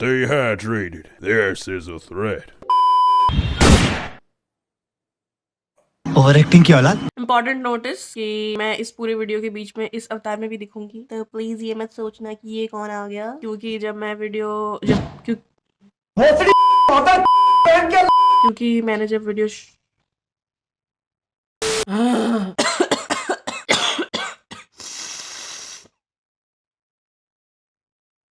Stay hydrated. This is a threat. Over acting की औलाद। Important notice कि मैं इस पूरे वीडियो के बीच में इस अवतार में भी दिखूंगी, तो प्लीज ये मत सोचना कि ये कौन आ गया, क्योंकि जब मैं वीडियो क्योंकि मैंने जब वीडियो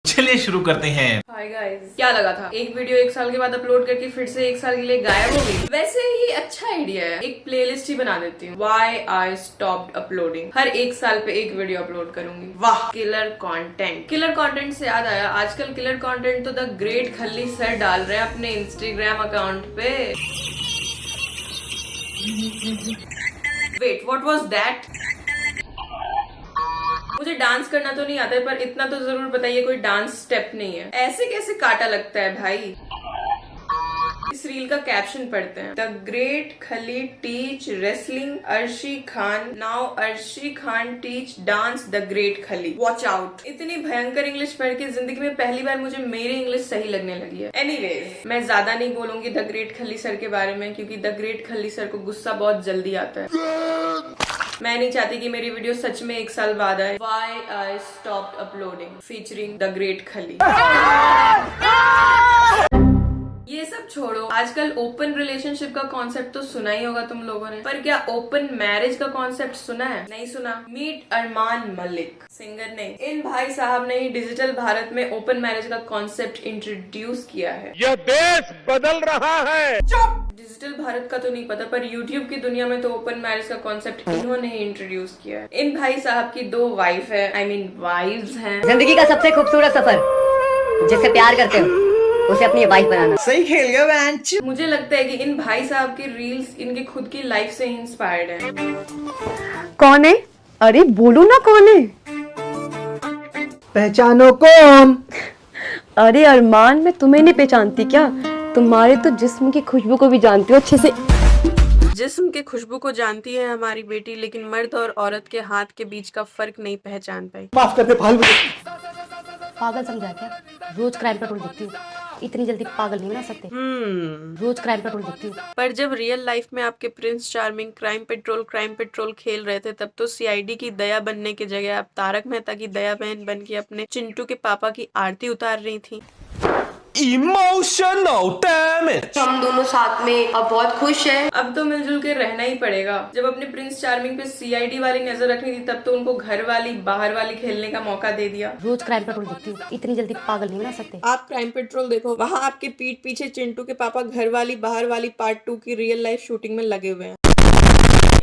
चलिए शुरू करते हैं। हाय गाइस, क्या लगा था एक वीडियो 1 साल के बाद अपलोड करके फिर से 1 साल के लिए गायब हो गई? वैसे ही अच्छा आइडिया है, एक प्लेलिस्ट ही बना देती हूँ। Why I stopped uploading। हर 1 साल पे एक वीडियो अपलोड करूंगी। वाह, किलर कंटेंट। किलर कंटेंट से याद आया, आजकल किलर कंटेंट तो द ग्रेट खल्ली सर डाल रहे हैं अपने इंस्टाग्राम अकाउंट पे। Wait, what was that? मुझे डांस करना तो नहीं आता है, पर इतना तो जरूर बताइए कोई डांस स्टेप नहीं है। ऐसे कैसे काटा लगता है भाई? इस रील का कैप्शन पढ़ते हैं, द ग्रेट खली teach wrestling Arshi Khan, now Arshi Khan teach dance the great खली, वॉच आउट। इतनी भयंकर इंग्लिश पढ़ के जिंदगी में पहली बार मुझे मेरी इंग्लिश सही लगने लगी है। एनीवेज, मैं ज्यादा नहीं बोलूंगी द ग्रेट खली सर के बारे में, क्योंकि द ग्रेट खली सर को गुस्सा बहुत जल्दी आता है। मैं नहीं चाहती कि मेरी वीडियो सच में 1 साल बाद आए। Why I stopped uploading featuring the Great खली। ये सब छोड़ो, आजकल ओपन रिलेशनशिप का कॉन्सेप्ट तो सुना ही होगा तुम लोगों ने, पर क्या ओपन मैरिज का कॉन्सेप्ट सुना है? नहीं सुना? मीट अरमान मलिक, सिंगर ने, इन भाई साहब ने ही डिजिटल भारत में ओपन मैरिज का कॉन्सेप्ट इंट्रोड्यूस किया है। यह देश बदल रहा है। डिजिटल भारत का तो नहीं पता, पर यूट्यूब की दुनिया में तो ओपन मैरिज का कॉन्सेप्ट इन्होंने ही इंट्रोड्यूस किया है। इन भाई साहब की 2 वाइफ है, आई मीन वाइव्स हैं। जिंदगी का सबसे खूबसूरत सफर, जिससे प्यार करते हो उसे अपनी वाइफ बनाना। सही खेल गया बेंच। मुझे लगता है कि इन भाई साहब की रील्स इनकी खुद की लाइफ से ही इंस्पायर्ड है। कौन है? अरे बोलो ना कौन है? पहचानो कौन? अरे अरमान, मैं तुम्हें नहीं पहचानती क्या? तुम्हारे तो जिस्म की खुशबू को भी जानती हो अच्छे से। जिस्म के खुशबू को जानती है हमारी बेटी, लेकिन मर्द और औरत के हाथ के बीच का फर्क नहीं पहचान पाई। माफ करते फालतू। पागल समझा क्या? रोज क्राइम पेट्रोल देखती हूँ, इतनी जल्दी पागल नहीं बना सकते। रोज क्राइम पेट्रोल देखती हूँ। पर जब रियल लाइफ में आपके प्रिंस चार्मिंग क्राइम पेट्रोल खेल रहे थे, तब तो सीआईडी की दया बनने की जगह आप तारक मेहता की दया बहन बन के अपने चिंटू के पापा की आरती उतार रही थी। Emotional damage. हम दोनों साथ में अब बहुत खुश हैं। अब तो मिलजुल के रहना ही पड़ेगा। जब अपने प्रिंस चार्मिंग पे सीआईडी वाली नजर रखनी थी, तब तो उनको घर वाली बाहर वाली खेलने का मौका दे दिया। रोज क्राइम पेट्रोल देखती हूँ, इतनी जल्दी पागल नहीं बना सकते। आप क्राइम पेट्रोल देखो, वहाँ आपके पीठ पीछे चिंटू के पापा घर वाली बाहर वाली पार्ट 2 की रियल लाइफ शूटिंग में लगे हुए हैं।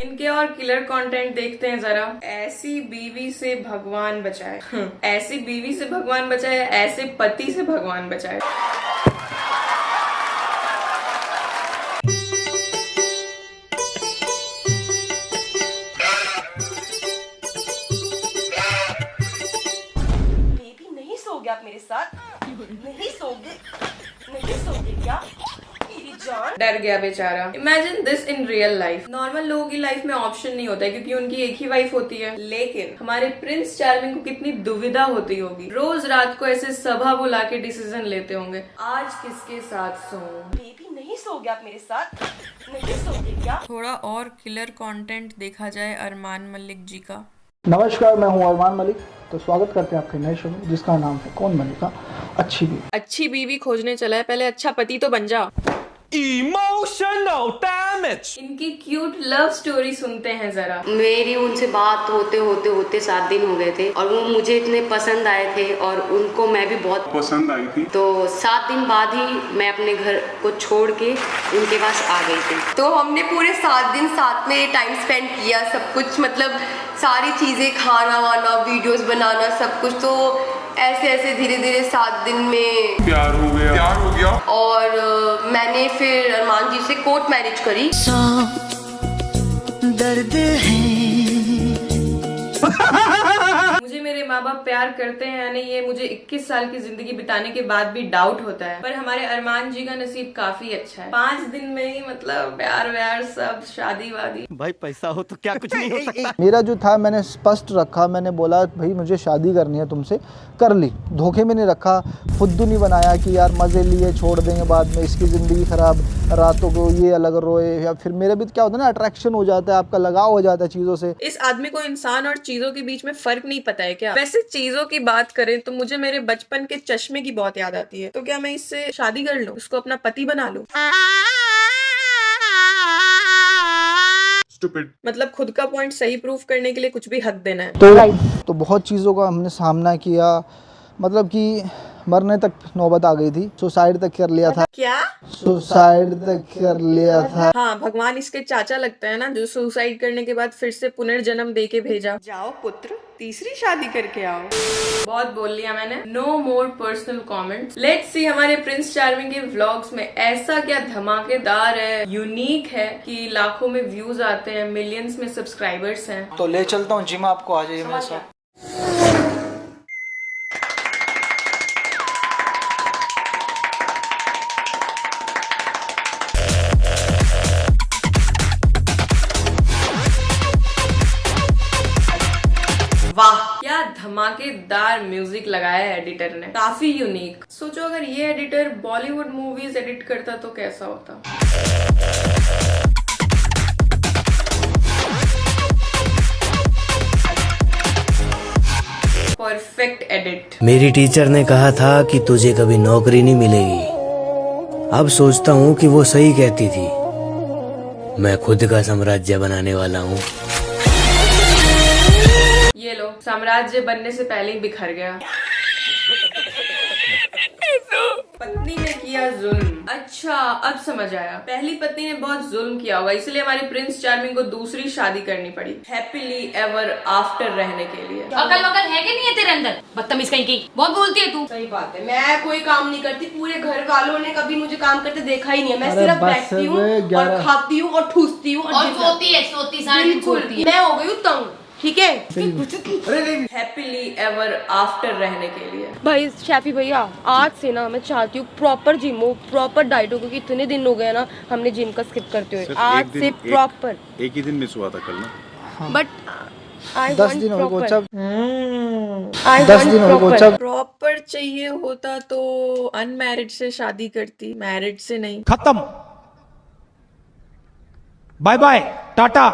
इनके और किलर कंटेंट देखते हैं जरा। ऐसी बीवी से भगवान बचाए। ऐसी बीवी से भगवान बचाए, ऐसे पति से भगवान बचाए। बेबी नहीं सोगे आप मेरे साथ? नहीं सोगे? नहीं सोगे क्या? मेरी जान। डर गया बेचारा। Imagine this in real life. Normal लोगों की लाइफ में ऑप्शन नहीं होता है, क्योंकि उनकी एक ही वाइफ होती है, लेकिन हमारे प्रिंस चार्मिंग को कितनी दुविधा होती होगी। रोज रात को ऐसे सभा बुला के डिसीजन लेते होंगे, आज किसके साथ सोऊं। बेबी नहीं सोगे आप मेरे साथ? नहीं सोगे क्या? थोड़ा और किलर कंटेंट देखा जाए अरमान मलिक जी का। नमस्कार, मैं हूं अरमान मलिक। तो स्वागत करते हैं आपके नए शो में, जिसका नाम है कौन बनेगा अच्छी बीवी। अच्छी बीवी खोजने चला है, पहले अच्छा पति तो बन जा। Emotional damage. इनकी क्यूट लव स्टोरी सुनते हैं जरा। मेरी उनसे बात होते 7 दिन हो गए थे, और वो मुझे इतने पसंद आए थे और उनको मैं भी बहुत पसंद आई थी। तो 7 दिन बाद ही मैं अपने घर को छोड़ के उनके पास आ गई थी। तो हमने पूरे 7 दिन साथ में टाइम स्पेंड किया, सब कुछ, मतलब सारी चीजें, खाना वाना, वीडियोस बनाना, सब कुछ। तो ऐसे धीरे धीरे 7 दिन में प्यार हो गया और मैंने फिर अरमान जी से कोर्ट मैरिज करी। दर्द है। मुझे मेरे माँ बाप प्यार करते हैं या नहीं, ये मुझे 21 साल की जिंदगी बिताने के बाद भी डाउट होता है। पर हमारे अरमान जी का नसीब काफी अच्छा है, 5 दिन में ही मतलब प्यार व्यार सब शादी वादी। भाई पैसा हो तो क्या कुछ नहीं हो सकता। मेरा जो था मैंने स्पष्ट रखा, मैंने बोला भाई मुझे शादी करनी है तुमसे, कर ली। धोखे में नहीं रखा, फुद्दू नहीं बनाया कि यार मज़े लिए छोड़ देंगे बाद में, इसकी ज़िंदगी ख़राब, रातों को ये अलग रोए, या फिर मेरे भी क्या होता है ना, अट्रैक्शन हो जाता है, आपका लगाव हो जाता है चीज़ों से। इस आदमी को इंसान और चीजों के बीच में फर्क नहीं पता है क्या? वैसे चीजों की बात करें तो मुझे मेरे बचपन के चश्मे की बहुत याद आती है। तो क्या मैं इससे शादी कर लूं, उसको अपना पति बना लूं? Stupid. मतलब खुद का पॉइंट सही प्रूफ करने के लिए कुछ भी हक देना है। तो बहुत चीज़ों का हमने सामना किया, मतलब कि मरने तक नौबत आ गई थी, सुसाइड तक कर लिया था। क्या? सुसाइड तक कर लिया था। हाँ, भगवान इसके चाचा लगता है ना, जो सुसाइड करने के बाद फिर से पुनर्जन्म दे के भेजा। जाओ पुत्र, तीसरी शादी करके आओ। बहुत बोल लिया मैंने, no more personal comments. Let's see हमारे प्रिंस चार्मिंग के व्लॉग्स में ऐसा क्या धमाकेदार है, यूनिक है कि लाखों में व्यूज आते हैं, मिलियंस में सब्सक्राइबर्स हैं। तो ले चलता हूँ जिम, आपको आ जाइए मेरे साथ। वाह, क्या धमाकेदार म्यूजिक लगाया है एडिटर ने, काफी यूनिक। सोचो अगर ये एडिटर बॉलीवुड मूवीज एडिट करता तो कैसा होता। Perfect edit. मेरी टीचर ने कहा था कि तुझे कभी नौकरी नहीं मिलेगी। अब सोचता हूँ कि वो सही कहती थी। मैं खुद का साम्राज्य बनाने वाला हूँ। ये लो, साम्राज्य बनने से पहले ही बिखर गया। पत्नी ने किया जुल्म। अच्छा, अब समझ आया, पहली पत्नी ने बहुत जुल्म किया होगा, इसलिए हमारे प्रिंस चार्मिंग को दूसरी शादी करनी पड़ी, हैप्पीली एवर आफ्टर रहने के लिए। अकल वकल है कि नहीं है तेरे अंदर? बदतमीज कहीं की, बहुत बोलती है तू। सही बात है, मैं कोई काम नहीं करती, पूरे घर वालों ने कभी मुझे काम करते देखा ही नहीं है। मैं सिर्फ बैठती हूँ और खाती हूँ और ठूसती हूँ और सोती सारी दिन सोती है। मैं हो गई हूँ तंग, ठीक है। हैप्पीली एवर आफ्टर रहने के लिए। भाई शैफी भैया, आज से ना मैं चाहती हूँ प्रॉपर जिम हो, प्रॉपर डाइट हो, क्योंकि इतने दिन हो गए ना हमने जिम का स्किप करते हुए। आज से प्रॉपर। एक ही दिन मिस हुआ था कल ना। बट 10 दिन हो गए, 10 दिन हो गए। प्रॉपर चाहिए होता तो अनमैरिड से शादी करती, मैरिड से नहीं। खत्म, bye bye, tata,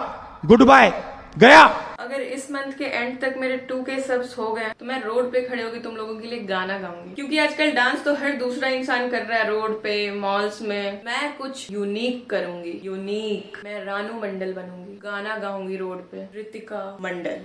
good bye, गया। अगर इस मंथ के एंड तक मेरे 2K सब्स हो गए तो मैं रोड पे खड़े होकर तुम लोगों के लिए गाना गाऊंगी, क्योंकि आजकल डांस तो हर दूसरा इंसान कर रहा है रोड पे, मॉल्स में। मैं कुछ यूनिक करूंगी, यूनिक। मैं रानू मंडल बनूंगी, गाना गाऊंगी रोड पे, रितिका मंडल।